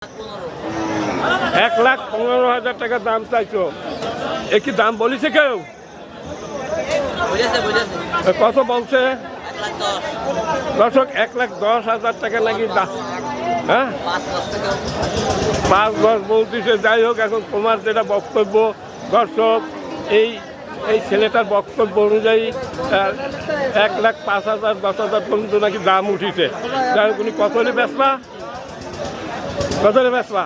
1,15,000 টাকা দাম চাইছো। এ কি দাম বলেছে কেউ? কত বলছে? দর্শক 1,10,000 টাকা নাকি দাম। হ্যাঁ, 5-10 বলতেছে। যাই হোক, এখন তোমার যেটা বক্তব্য, দর্শক এই ছেলেটার বক্তব্য অনুযায়ী 1,05,000 10,000 পর্যন্ত নাকি দাম উঠিছে। যাই হোক, উনি কত হলে বেচবা? কত হলে বেচবা?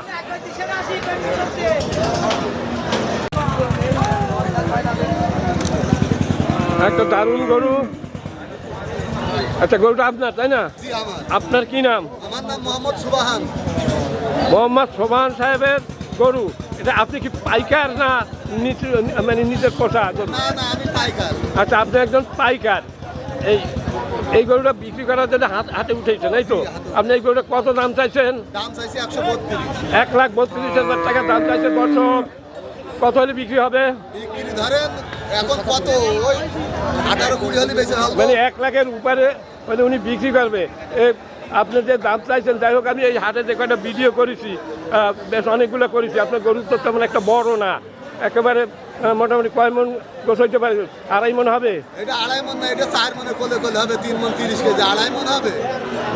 একটা দারুণ গরু। আচ্ছা, গরুটা আপনার, তাই না? আপনার কি নাম? আমার নাম মোহাম্মদ সুবাহান। মোহাম্মদ সোবাহান সাহেবের গরু। এটা আপনি কি পাইকার না মানে নিজের পোষা? না, আমি পাইকার। আচ্ছা, আপনি একজন পাইকার। এই গরুটা বিক্রি করার জন্য হাতে উঠেছেন, এই তো? আপনি এই গরুটা কত দাম চাইছেন? দাম চাইছি 132। 1,32,000 টাকা দাম চাইছে। দর্শক, কত হলে বিক্রি হবে? বিক্রি ধরেন এখন কত, ওই 18-20 হলে বেশি হবে। মানে 1 লাখের উপরে মানে উনি বিক্রি করবে। আপনি যে দাম চাইছেন, যাই হোক, আমি এই হাটে যে কয়টা ভিডিও করেছি, বেশ অনেকগুলো করেছি। আপনার গরুর তো তেমন একটা বড় না, একেবারে মোটামুটি কয় মন গোছ হইতে পারে? 2.5 মন হবে? এটা 2.5 মন না, এটা 4 মনে কোলে হবে। 3 মন 30 কেজি, 2.5 মন হবে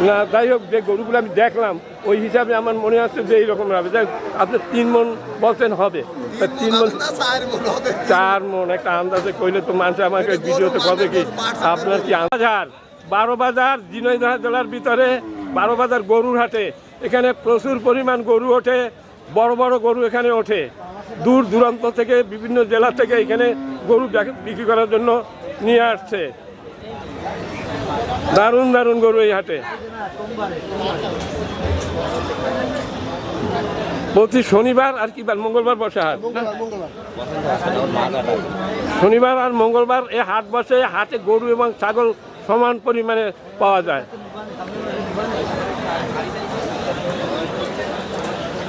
না। যাই হোক, যে গরুগুলো আমি দেখলাম ওই হিসাবে আমার মনে হচ্ছে যে এইরকম হবে। যাই হোক, আপনি 3 মন বলছেন হবে। 3 মন না, 4 মন হবে। 4 মন একটা আন্দাজে কইলে তো মানুষ আমাকে ভিডিওতে কবে কি। আপনার কি বাজার? 12 বাজার, ঝিনাইদহ জেলার ভিতরে 12 বাজার গরুর হাটে। এখানে প্রচুর পরিমাণ গরু ওঠে, বড় বড় গরু এখানে ওঠে। দূর দূরান্ত থেকে, বিভিন্ন জেলা থেকে এখানে গরু বিক্রি করার জন্য নিয়ে আসছে। দারুণ দারুণ গরু এই হাটে। প্রতি শনিবার আর কি বার? মঙ্গলবার বসে হাট। শনিবার আর মঙ্গলবার এই হাট বসে। হাটে গরু এবং ছাগল সমান পরিমাণে পাওয়া যায়।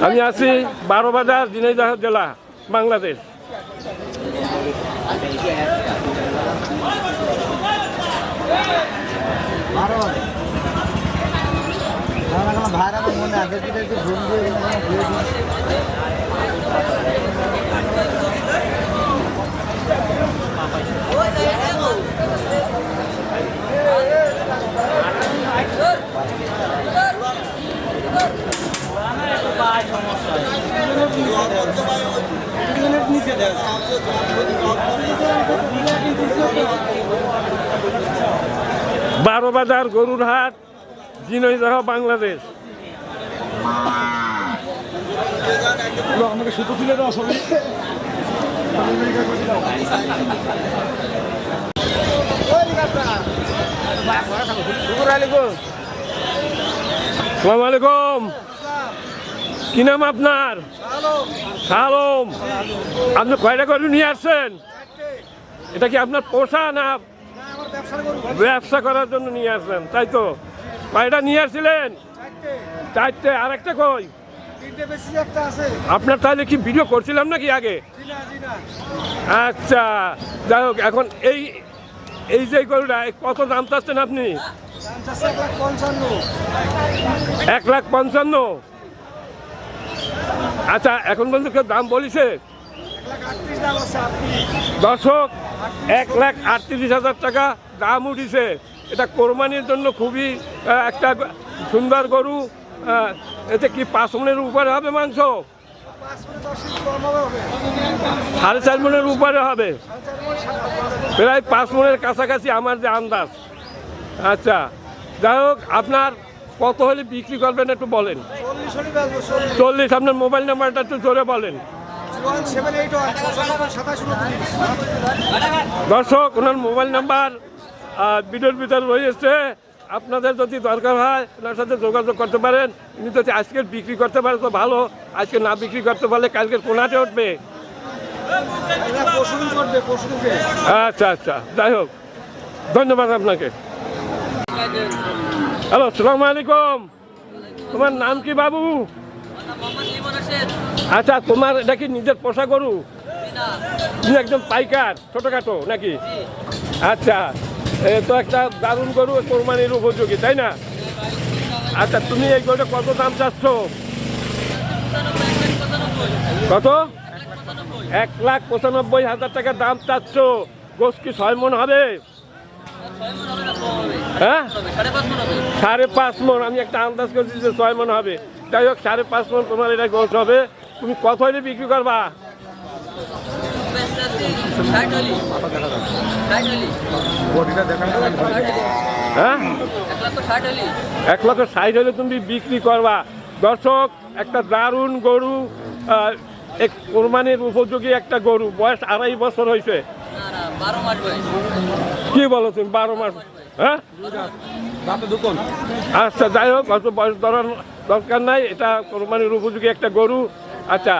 আমি আছি 12 বাজার, ঝিনাইদহ জেলা, বাংলাদেশ। বারো বাজার গরুর হাট, ঝিনাইদহ, বাংলাদেশ। আমাকে সুতো তুলে দেওয়া সবাই। আসসালামু আলাইকুম। কি নাম আপনার? সালম। আপনি কয়টা গরু নিয়ে আসছেন? এটা কি আপনার পোষা না ব্যবসা করার জন্য নিয়ে আসলেন? তাই তো। কয়টা নিয়ে আসছিলেন? 4টে। আর একটা কই? আপনার তাহলে কি ভিডিও করছিলাম নাকি আগে? আচ্ছা, যাই হোক, এখন এই যে গরুটা কত দাম চাচ্ছেন আপনি? 1,55,000। আচ্ছা, এখন পর্যন্ত কেউ দাম বলেছে? দর্শক, 1,38,000 টাকা দাম উঠিছে। এটা কোরবানির জন্য খুবই একটা সুন্দর গরু। এতে কি 5 মনের উপরে হবে মাংস? 4.5 মনের উপরে হবে, প্রায় 5 মনের কাছাকাছি আমার যে আন্দাজ। আচ্ছা, যাই হোক, আপনার কত হলে বিক্রি করবেন একটু বলেন। 40। আপনার মোবাইল নাম্বারটা একটু জোরে বলেন। দর্শক, ওনার মোবাইল নাম্বার ভিডিওর ভিতরে রয়েছে। আপনাদের যদি দরকার হয় ওনার সাথে যোগাযোগ করতে পারেন। উনি যদি আজকের বিক্রি করতে পারে তো ভালো, আজকে না বিক্রি করতে পারলে কালকের কোনাতে উঠবে। আচ্ছা আচ্ছা, যাই হোক, ধন্যবাদ আপনাকে। হ্যালো, আসসালামু আলাইকুম। তোমার নাম কি বাবু? আচ্ছা, তোমার এটা কি নিজের পোষা গরু? তুমি একদম পাইকার, ছোটখাটো নাকি? আচ্ছা, তো একটা দারুণ গরু, কোরবানির উপযোগী, তাই না? আচ্ছা, তুমি এই গরুটা কত দাম চাচ্ছ? কত? 1,95,000 টাকা দাম চাচ্ছ। গোস কি 6 মণ হবে? হ্যাঁ, 5.5 মণ। আমি একটা আন্দাজ করছি যে 6 মণ হবে। যাই হোক, 5.5 মণ তোমার এটা গোস হবে। তুমি কত হলে বিক্রি করবা? হ্যাঁ, 1,60,000 হলে তুমি বিক্রি করবা। দর্শক, একটা দারুণ গরু, এক কোরবানির উপযোগী একটা গরু, বয়স 2.5 বছর হয়েছে। কি বলো তুমি? 12 মাস? হ্যাঁ, আচ্ছা, যাই হোক, অত বয়স ধরার দরকার নাই। এটা কোরবানির উপযোগী একটা গরু। আচ্ছা,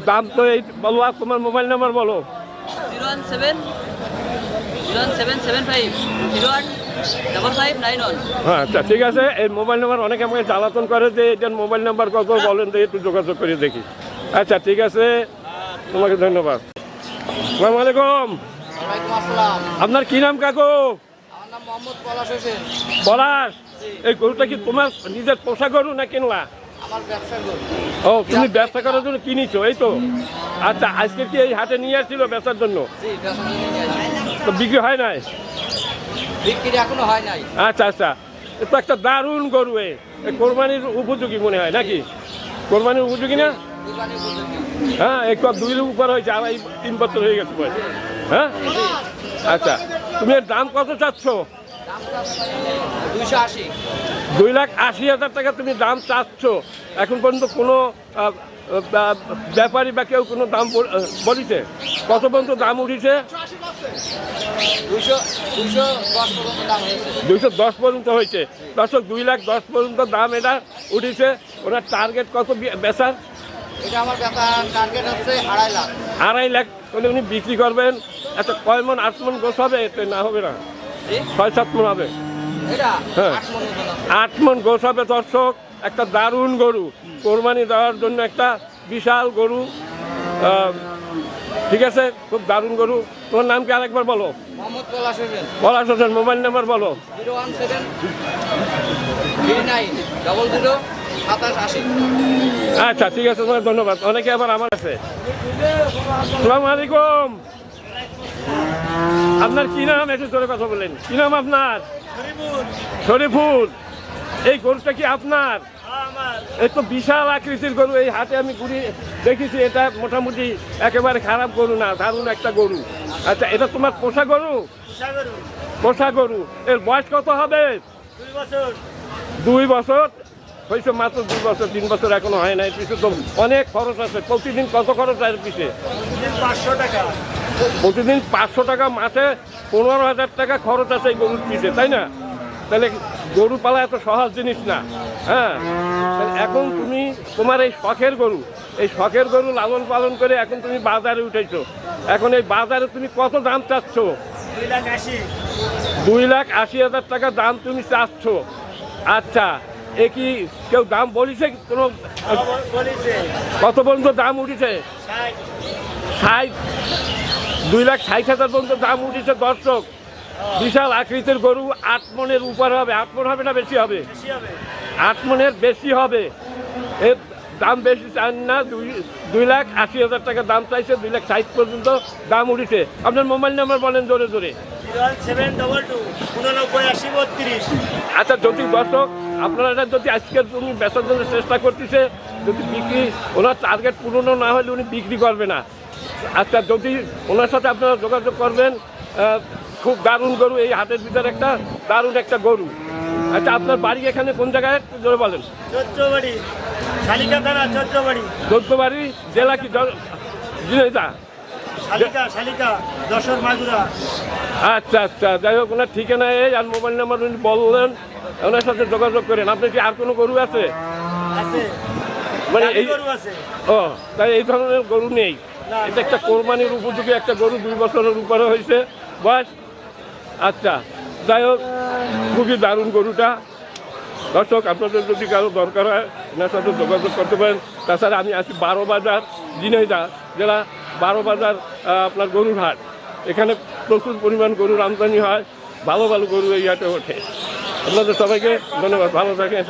দাম তো এই বলো। আর তোমার মোবাইল নাম্বার বলো। 017-0775-085591। হ্যাঁ, আচ্ছা, ঠিক আছে। এই মোবাইল নাম্বার অনেকে আমাকে জ্বালাতন করে যে এটার মোবাইল নাম্বার কত বলেন, তো একটু যোগাযোগ করে দেখি। আচ্ছা, ঠিক আছে, তোমাকে ধন্যবাদ। আসসালামু আলাইকুম। ওয়ালাইকুম আসসালাম। আপনার কি নাম কাকু? আমার নাম মোহাম্মদ পলাশ হোসেন। পলাশ, এই গরুটা কি তোমার নিজের পোষা গরু না কিনলা? আমার ব্যবসার গরু। ও, তুমি ব্যবসা করার জন্য কিনেছো, এই তো? আচ্ছা, আজকে কি এই হাটে নিয়ে আসছিল বেচার জন্য? জি, ব্যবসার জন্য নিয়ে আসি। তো বিক্রি হয় নাই? বিক্রি এখনো হয় নাই। আচ্ছা আচ্ছা, এ তো একটা দারুণ গরু। এই কোরবানির উপযোগী মনে হয় নাকি? কোরবানির উপযোগী না? কুরবানির উপযোগী। হ্যাঁ, একটু 2 উপর হয়েছে, 2.5-3 বছর হয়ে গেছে বয়স। হ্যাঁ, আচ্ছা, তুমি এর দাম কত চাচ্ছ? দাম চাচ্ছি 280। 2,80,000 টাকা তুমি দাম চাচ্ছ। এখন পর্যন্ত কোনো ব্যাপারী বা কেউ কোনো দাম বলিছে? কত পর্যন্ত দাম উঠিছে? 210 পর্যন্ত দাম হয়েছে। 210 পর্যন্ত হয়েছে। দর্শক, 2,10,000 পর্যন্ত দাম এটা উঠেছে। ওনার টার্গেট কত বেচার? এটা আমার বেচার টার্গেট হচ্ছে 2.5 লাখ। 2.5 লাখ হলে উনি বিক্রি করবেন। আচ্ছা, কয় মণ? 8 মণ গোছ হবে? এতে না হবে না, জি? 6-7 মণ হবে। এটা হ্যাঁ। 8 মণ ওজন আছে। 8 মণ গোছ হবে। দর্শক, একটা দারুণ গরু, কোরবানি দেওয়ার জন্য একটা বিশাল গরু। ঠিক আছে, খুব দারুণ গরু। তোমার নাম কি আরেকবার বলো? মোহাম্মদ পলাশ হোসেন। পলাশ হোসেন। মোবাইল নাম্বার বলো। 017-39-00-2780। আচ্ছা, ঠিক আছে, তোমার ধন্যবাদ। অনেকে আবার আমার আছে। আসসালামু আলাইকুম। আপনার কি নাম? একটু জোরে কথা বলেন। কি নাম আপনার? শরীফুল। এই গরুটা কি আপনার? এই তো বিশাল আকৃতির গরু। এই হাটে আমি ঘুরে দেখেছি, এটা মোটামুটি একেবারে খারাপ গরু না, দারুণ একটা গরু। আচ্ছা, এটা তোমার পোষা গরু? পোষা গরু। এর বয়স কত হবে? 2 বছর হয়েছে মাত্র। 2 বছর, 3 বছর এখনো হয় না। এর পিছনে তো অনেক খরচ আছে। প্রতিদিন কত খরচ হয় এর পিছিয়ে? 500 টাকা। প্রতিদিন 500 টাকা, মাসে 15,000 টাকা খরচ আছে এই গরুর পিছিয়ে, তাই না? তাহলে গরু পালা এত সহজ জিনিস না। হ্যাঁ, এখন তুমি তোমার এই শখের গরু, এই শখের গরু লালন পালন করে এখন তুমি বাজারে উঠেছো। এখন এই বাজারে তুমি কত দাম চাচ্ছ? 280। 2,80,000 টাকা দাম তুমি চাচ্ছ। আচ্ছা, এ কি কেউ দাম বলিছে? কোনো বলিছে কত পর্যন্ত দাম উঠেছে? 60। 2,60,000 পর্যন্ত দাম উঠেছে। দর্শক, বিশাল আকৃতির গরু, 8 মণের উপর হবে। 8 মণ হবে না বেশি হবে? 8 মণের বেশি হবে। এর দাম বেশি চান না। 2,80,000 টাকা দাম চাইছে। 2,60,000 পর্যন্ত দাম উঠেছে। আপনার মোবাইল নাম্বার বলেন জোরে জোরে। 01722-89-80-32। আচ্ছা, যদি দর্শক আপনারা যদি আজকের উনি বেচার জন্য চেষ্টা করতেছে, যদি বিক্রি ওনার টার্গেট পূরণ না হলে উনি বিক্রি করবে না। আচ্ছা, যদি ওনার সাথে আপনারা যোগাযোগ করবেন। খুব দারুণ গরু, এই হাটের ভিতরে একটা দারুণ একটা গরু। আচ্ছা, আপনার বাড়ি এখানে কোন জায়গায় জোরে বলেন? চৌদ্দবাড়ি, শালিকা থানা, চৌদ্দবাড়ি। চৌদ্দবাড়ি জেলা কি? ঝিনাইদহ। শালিকা, যশোর, মাগুরা। আচ্ছা আচ্ছা, যাই হোক, ওনার ঠিকানা এই, আর মোবাইল নাম্বার উনি বললেন, ওনার সাথে যোগাযোগ করেন। আপনার কি আর কোনো গরু আছে? আছে, মানে এই গরু আছে। ও, তাই এই ধরনের গরু নেই? না। এটা একটা কোরবানির উপযোগী একটা গরু, 2 বছরের উপরে হয়েছে বয়স। আচ্ছা, যাই হোক, খুবই দারুণ গরুটা। দর্শক, আপনাদের যদি কারো দরকার হয় ওনার সাথে যোগাযোগ করতে পারেন। তাছাড়া আমি আছি 12 বাজার, ঝিনাইদহ জেলা 12 বাজার আপনার গরুর হাট। এখানে প্রচুর পরিমাণ গরুর আমদানি হয়, ভালো ভালো গরু এই হাটে ওঠে। আপনাদের সবাইকে ধন্যবাদ, ভালো থাকেন।